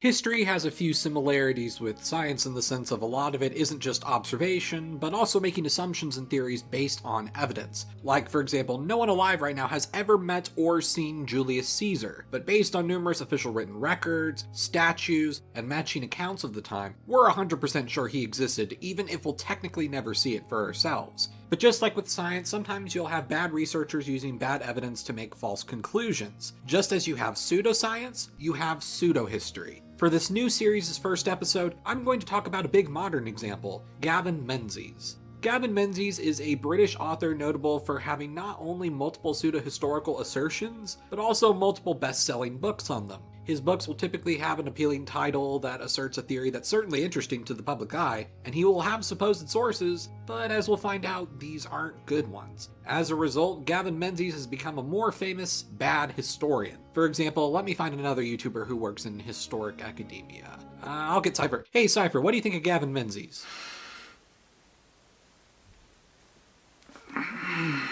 History has a few similarities with science in the sense of a lot of it isn't just observation, but also making assumptions and theories based on evidence. Like, for example, no one alive right now has ever met or seen Julius Caesar, but based on numerous official written records, statues, and matching accounts of the time, we're 100% sure he existed, even if we'll technically never see it for ourselves. But just like with science, sometimes you'll have bad researchers using bad evidence to make false conclusions. Just as you have pseudoscience, you have pseudohistory. For this new series' first episode, I'm going to talk about a big modern example, Gavin Menzies. Gavin Menzies is a British author notable for having not only multiple pseudo-historical assertions, but also multiple best-selling books on them. His books will typically have an appealing title that asserts a theory that's certainly interesting to the public eye, and he will have supposed sources, but as we'll find out, these aren't good ones. As a result, Gavin Menzies has become a more famous bad historian. For example, let me find another YouTuber who works in historic academia. I'll get Cypher. Hey Cypher, what do you think of Gavin Menzies?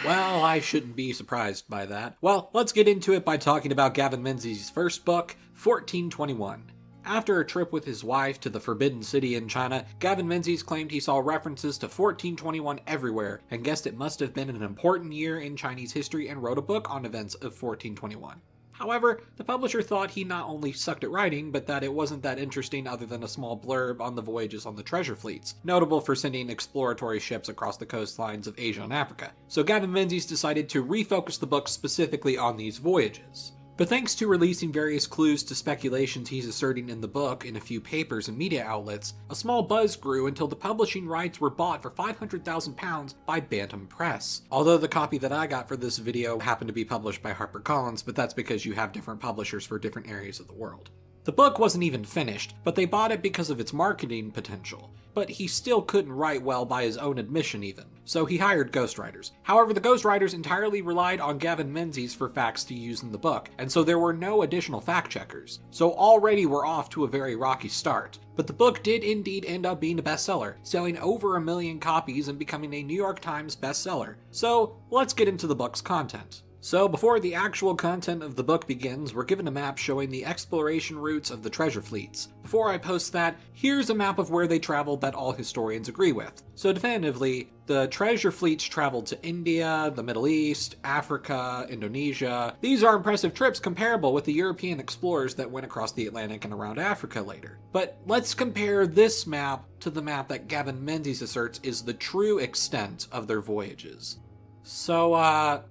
Well, I shouldn't be surprised by that. Well, let's get into it by talking about Gavin Menzies' first book, 1421. After a trip with his wife to the Forbidden City in China, Gavin Menzies claimed he saw references to 1421 everywhere and guessed it must have been an important year in Chinese history and wrote a book on events of 1421. However, the publisher thought he not only sucked at writing, but that it wasn't that interesting other than a small blurb on the voyages on the treasure fleets, notable for sending exploratory ships across the coastlines of Asia and Africa. So Gavin Menzies decided to refocus the book specifically on these voyages. But thanks to releasing various clues to speculations he's asserting in the book in a few papers and media outlets, a small buzz grew until the publishing rights were bought for £500,000 by Bantam Press. Although the copy that I got for this video happened to be published by HarperCollins, but that's because you have different publishers for different areas of the world. The book wasn't even finished, but they bought it because of its marketing potential. But he still couldn't write well by his own admission even, so he hired ghostwriters. However, the ghostwriters entirely relied on Gavin Menzies for facts to use in the book, and so there were no additional fact-checkers. So already we're off to a very rocky start. But the book did indeed end up being a bestseller, selling over 1 million copies and becoming a New York Times bestseller. So let's get into the book's content. So before the actual content of the book begins, we're given a map showing the exploration routes of the treasure fleets. Before I post that, here's a map of where they traveled that all historians agree with. So definitively, the treasure fleets traveled to India, the Middle East, Africa, Indonesia. These are impressive trips comparable with the European explorers that went across the Atlantic and around Africa later. But let's compare this map to the map that Gavin Menzies asserts is the true extent of their voyages. So,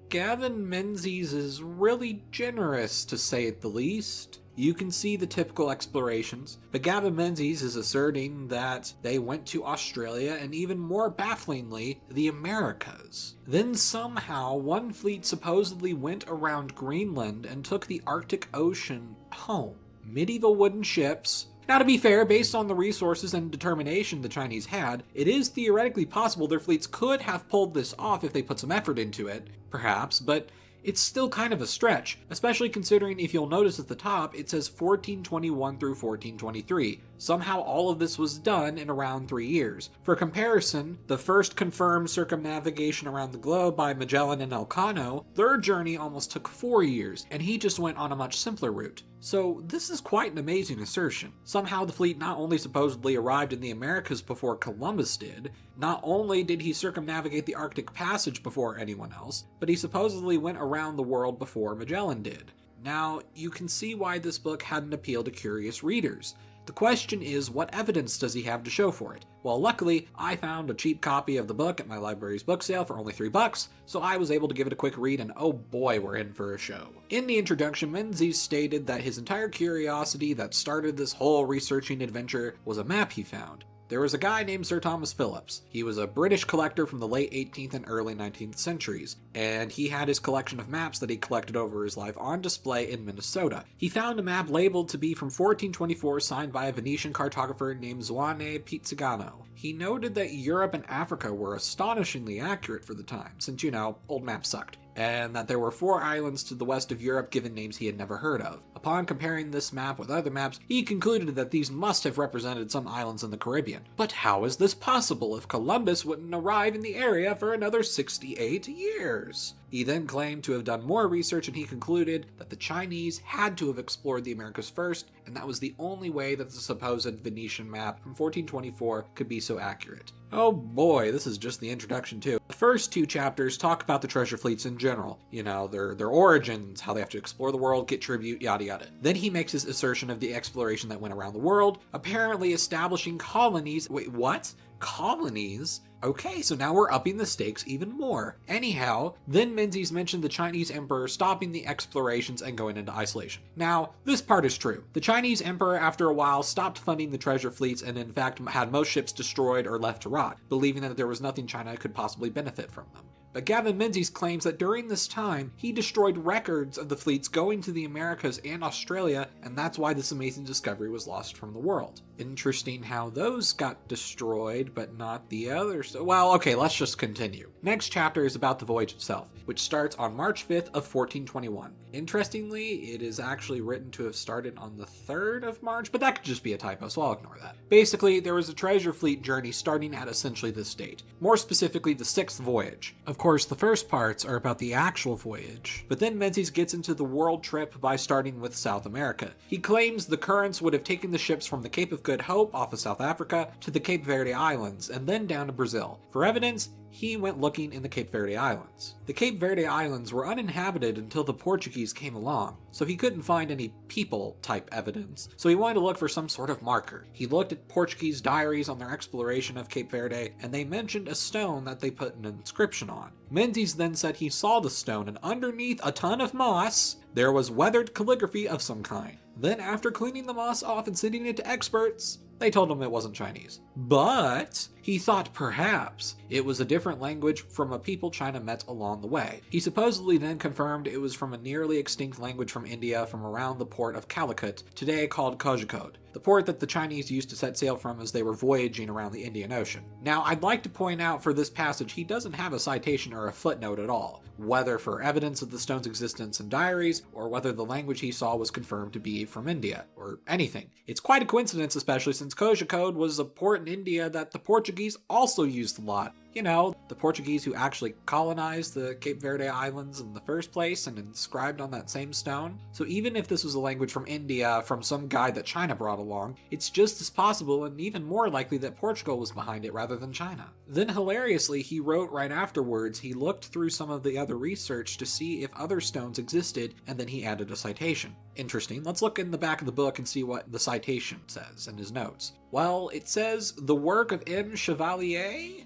Gavin Menzies is really generous, to say it the least. You can see the typical explorations, but Gavin Menzies is asserting that they went to Australia and even more bafflingly, the Americas. Then somehow, one fleet supposedly went around Greenland and took the Arctic Ocean home. Medieval wooden ships. Now, to be fair, based on the resources and determination the Chinese had, it is theoretically possible their fleets could have pulled this off if they put some effort into it, perhaps, but it's still kind of a stretch, especially considering if you'll notice at the top, it says 1421 through 1423. Somehow all of this was done in around 3 years. For comparison, the first confirmed circumnavigation around the globe by Magellan and Elcano, their journey almost took 4 years, and he just went on a much simpler route. So this is quite an amazing assertion. Somehow the fleet not only supposedly arrived in the Americas before Columbus did, not only did he circumnavigate the Arctic Passage before anyone else, but he supposedly went around the world before Magellan did. Now, you can see why this book had an appeal to curious readers. The question is, what evidence does he have to show for it? Well, luckily, I found a cheap copy of the book at my library's book sale for only $3, so I was able to give it a quick read, and oh boy, we're in for a show. In the introduction, Menzies stated that his entire curiosity that started this whole researching adventure was a map he found. There was a guy named Sir Thomas Phillips. He was a British collector from the late 18th and early 19th centuries, and he had his collection of maps that he collected over his life on display in Minnesota. He found a map labeled to be from 1424 signed by a Venetian cartographer named Zwane Pizzigano. He noted that Europe and Africa were astonishingly accurate for the time, since, old maps sucked, and that there were 4 islands to the west of Europe given names he had never heard of. Upon comparing this map with other maps, he concluded that these must have represented some islands in the Caribbean. But how is this possible if Columbus wouldn't arrive in the area for another 68 years? He then claimed to have done more research, and he concluded that the Chinese had to have explored the Americas first, and that was the only way that the supposed Venetian map from 1424 could be so accurate. Oh boy, this is just the introduction too. The first 2 chapters talk about the treasure fleets in general. You know, their origins, how they have to explore the world, get tribute, yada yada. Then he makes his assertion of the exploration that went around the world, apparently establishing colonies. Wait, what? Colonies? Okay, so now we're upping the stakes even more. Anyhow, then Menzies mentioned the Chinese emperor stopping the explorations and going into isolation. Now, this part is true. The Chinese emperor, after a while, stopped funding the treasure fleets and in fact had most ships destroyed or left to rot, believing that there was nothing China could possibly benefit from them. But Gavin Menzies claims that during this time, he destroyed records of the fleets going to the Americas and Australia, and that's why this amazing discovery was lost from the world. Interesting how those got destroyed, but not the others. Well, okay, let's just continue. Next chapter is about the voyage itself, which starts on March 5th of 1421. Interestingly, it is actually written to have started on the 3rd of March, but that could just be a typo, so I'll ignore that. Basically, there was a treasure fleet journey starting at essentially this date, more specifically the 6th voyage. Of course, the first parts are about the actual voyage, but then Menzies gets into the world trip by starting with South America. He claims the currents would have taken the ships from the Cape of Good Hope off of South Africa to the Cape Verde Islands, and then down to Brazil. For evidence, he went looking in the Cape Verde Islands. The Cape Verde Islands were uninhabited until the Portuguese came along, so he couldn't find any people-type evidence, so he wanted to look for some sort of marker. He looked at Portuguese diaries on their exploration of Cape Verde, and they mentioned a stone that they put an inscription on. Menzies then said he saw the stone, and underneath a ton of moss, there was weathered calligraphy of some kind. Then after cleaning the moss off and sending it to experts, they told him it wasn't Chinese. But he thought perhaps it was a different language from a people China met along the way. He supposedly then confirmed it was from a nearly extinct language from India from around the port of Calicut, today called Kozhikode, the port that the Chinese used to set sail from as they were voyaging around the Indian Ocean. Now, I'd like to point out for this passage, he doesn't have a citation or a footnote at all, whether for evidence of the stone's existence in diaries, or whether the language he saw was confirmed to be from India, or anything. It's quite a coincidence, especially since Kozhikode was a port in India that the Portuguese also used a lot. You know, the Portuguese who actually colonized the Cape Verde Islands in the first place and inscribed on that same stone. So even if this was a language from India from some guy that China brought along, it's just as possible and even more likely that Portugal was behind it rather than China. Then hilariously, he wrote right afterwards he looked through some of the other research to see if other stones existed, and then he added a citation. Interesting. Let's look in the back of the book and see what the citation says in his notes. Well, it says, the work of M. Chevalier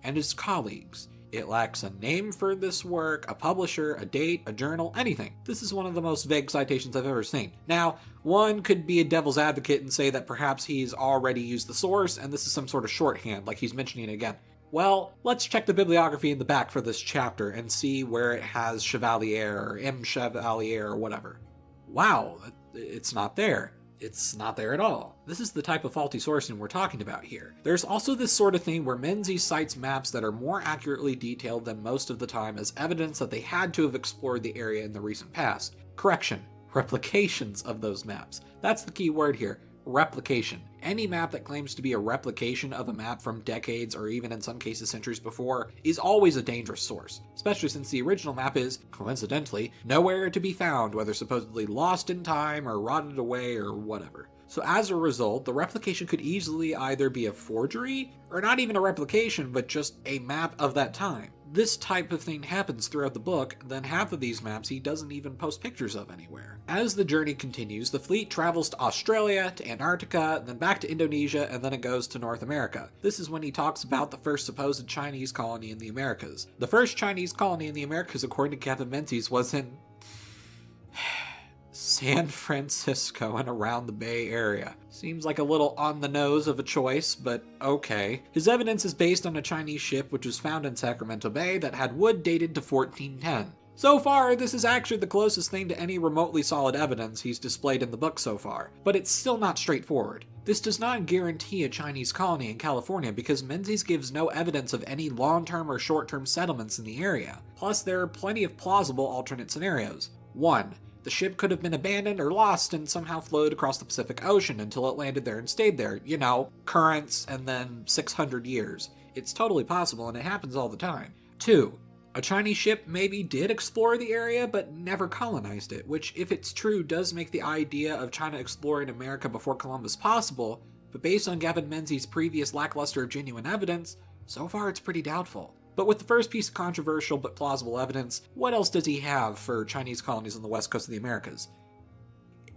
and his colleagues. It lacks a name for this work, a publisher, a date, a journal, anything. This is one of the most vague citations I've ever seen. Now, one could be a devil's advocate and say that perhaps he's already used the source and this is some sort of shorthand, like he's mentioning it again. Well, let's check the bibliography in the back for this chapter and see where it has Chevalier or M. Chevalier or whatever. Wow, it's not there. It's not there at all. This is the type of faulty sourcing we're talking about here. There's also this sort of thing where Menzies cites maps that are more accurately detailed than most of the time as evidence that they had to have explored the area in the recent past. Correction, replications of those maps. That's the key word here. Replication. Any map that claims to be a replication of a map from decades or even in some cases centuries before is always a dangerous source, especially since the original map is, coincidentally, nowhere to be found, whether supposedly lost in time or rotted away or whatever. So as a result, the replication could easily either be a forgery or not even a replication, but just a map of that time. This type of thing happens throughout the book, then half of these maps he doesn't even post pictures of anywhere. As the journey continues, the fleet travels to Australia, to Antarctica, then back to Indonesia, and then it goes to North America. This is when he talks about the first supposed Chinese colony in the Americas. The first Chinese colony in the Americas, according to Gavin Menzies, was in San Francisco and around the Bay Area. Seems like a little on the nose of a choice, but okay. His evidence is based on a Chinese ship which was found in Sacramento Bay that had wood dated to 1410. So far, this is actually the closest thing to any remotely solid evidence he's displayed in the book so far, but it's still not straightforward. This does not guarantee a Chinese colony in California because Menzies gives no evidence of any long-term or short-term settlements in the area. Plus, there are plenty of plausible alternate scenarios. 1. The ship could have been abandoned or lost and somehow flowed across the Pacific Ocean until it landed there and stayed there. You know, currents and then 600 years. It's totally possible and it happens all the time. 2. A Chinese ship maybe did explore the area, but never colonized it, which, if it's true, does make the idea of China exploring America before Columbus possible, but based on Gavin Menzies' previous lackluster of genuine evidence, so far it's pretty doubtful. But with the first piece of controversial but plausible evidence, what else does he have for Chinese colonies on the west coast of the Americas?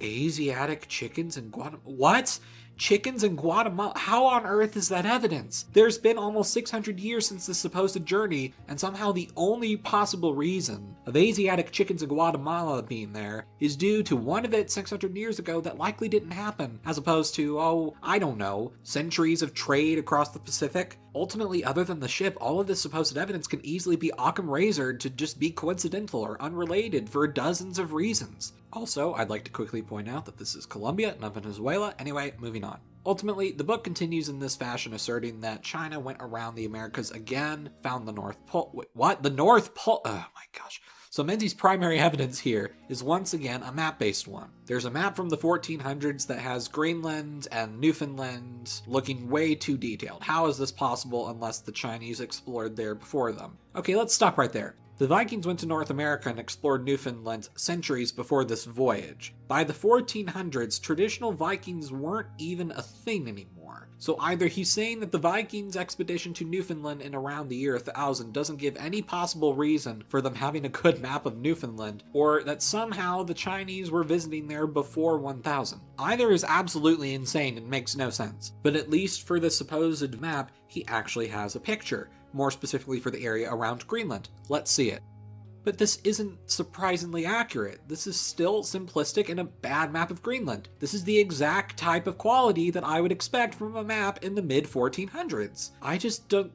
Asiatic chickens in Guatemala? What? Chickens in Guatemala? How on earth is that evidence? There's been almost 600 years since this supposed journey, and somehow the only possible reason of Asiatic chickens in Guatemala being there is due to one event 600 years ago that likely didn't happen, as opposed to, I don't know, centuries of trade across the Pacific. Ultimately, other than the ship, all of this supposed evidence can easily be Occam razored to just be coincidental or unrelated for dozens of reasons. Also, I'd like to quickly point out that this is Colombia, not Venezuela. Anyway, moving on. Ultimately, the book continues in this fashion, asserting that China went around the Americas again, found the North Pole. Wait, what? The North Pole? Oh my gosh. So Menzies' primary evidence here is once again a map-based one. There's a map from the 1400s that has Greenland and Newfoundland looking way too detailed. How is this possible unless the Chinese explored there before them? Okay, let's stop right there. The Vikings went to North America and explored Newfoundland centuries before this voyage. By the 1400s, traditional Vikings weren't even a thing anymore. So either he's saying that the Vikings' expedition to Newfoundland in around the year 1000 doesn't give any possible reason for them having a good map of Newfoundland, or that somehow the Chinese were visiting there before 1000. Either is absolutely insane and makes no sense, but at least for the supposed map, he actually has a picture. More specifically for the area around Greenland. Let's see it. But this isn't surprisingly accurate. This is still simplistic and a bad map of Greenland. This is the exact type of quality that I would expect from a map in the mid-1400s. I just don't...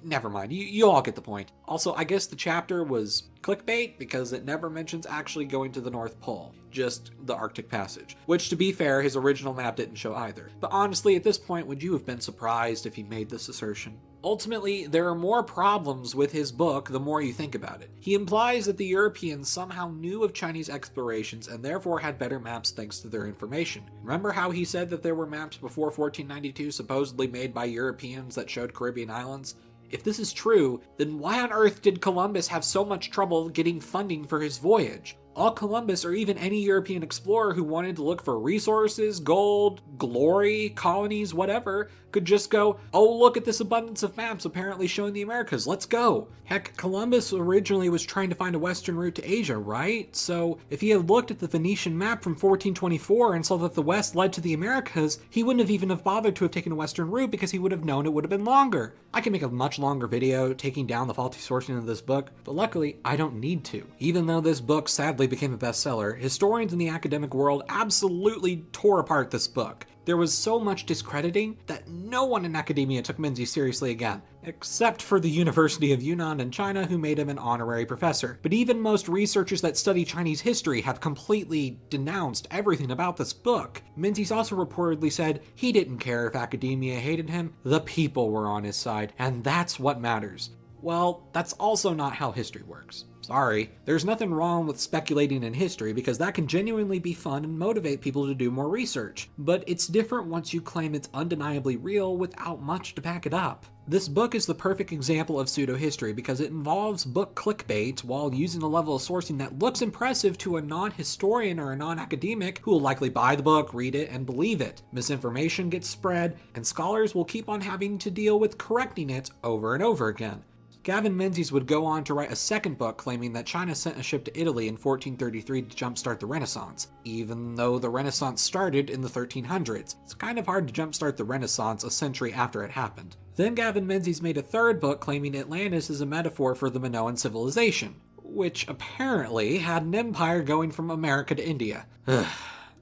Never mind, you all get the point. Also, I guess the chapter was clickbait because it never mentions actually going to the North Pole, just the Arctic Passage, which, to be fair, his original map didn't show either. But honestly, at this point, would you have been surprised if he made this assertion? Ultimately, there are more problems with his book the more you think about it. He implies that the Europeans somehow knew of Chinese explorations and therefore had better maps thanks to their information. Remember how he said that there were maps before 1492 supposedly made by Europeans that showed Caribbean islands? If this is true, then why on earth did Columbus have so much trouble getting funding for his voyage? All Columbus or even any European explorer who wanted to look for resources, gold, glory, colonies, whatever, could just go, oh, look at this abundance of maps apparently showing the Americas, let's go. Heck, Columbus originally was trying to find a western route to Asia, right? So if he had looked at the Venetian map from 1424 and saw that the west led to the Americas, he wouldn't have even bothered to have taken a western route because he would have known it would have been longer. I can make a much longer video taking down the faulty sourcing of this book, but luckily I don't need to. Even though this book sadly became a bestseller, historians in the academic world absolutely tore apart this book. There was so much discrediting that no one in academia took Menzies seriously again, except for the University of Yunnan in China, who made him an honorary professor. But even most researchers that study Chinese history have completely denounced everything about this book. Menzies also reportedly said he didn't care if academia hated him, the people were on his side, and that's what matters. Well, that's also not how history works. Sorry. There's nothing wrong with speculating in history because that can genuinely be fun and motivate people to do more research. But it's different once you claim it's undeniably real without much to back it up. This book is the perfect example of pseudo-history because it involves book clickbait while using a level of sourcing that looks impressive to a non-historian or a non-academic who will likely buy the book, read it, and believe it. Misinformation gets spread, and scholars will keep on having to deal with correcting it over and over again. Gavin Menzies would go on to write a second book claiming that China sent a ship to Italy in 1433 to jumpstart the Renaissance, even though the Renaissance started in the 1300s. It's kind of hard to jumpstart the Renaissance a century after it happened. Then Gavin Menzies made a third book claiming Atlantis is a metaphor for the Minoan civilization, which apparently had an empire going from America to India.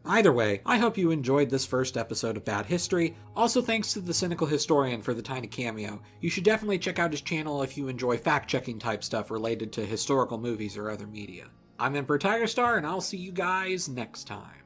Either way, I hope you enjoyed this first episode of Bad History. Also, thanks to the Cynical Historian for the tiny cameo. You should definitely check out his channel if you enjoy fact-checking type stuff related to historical movies or other media. I'm Emperor Tigerstar, and I'll see you guys next time.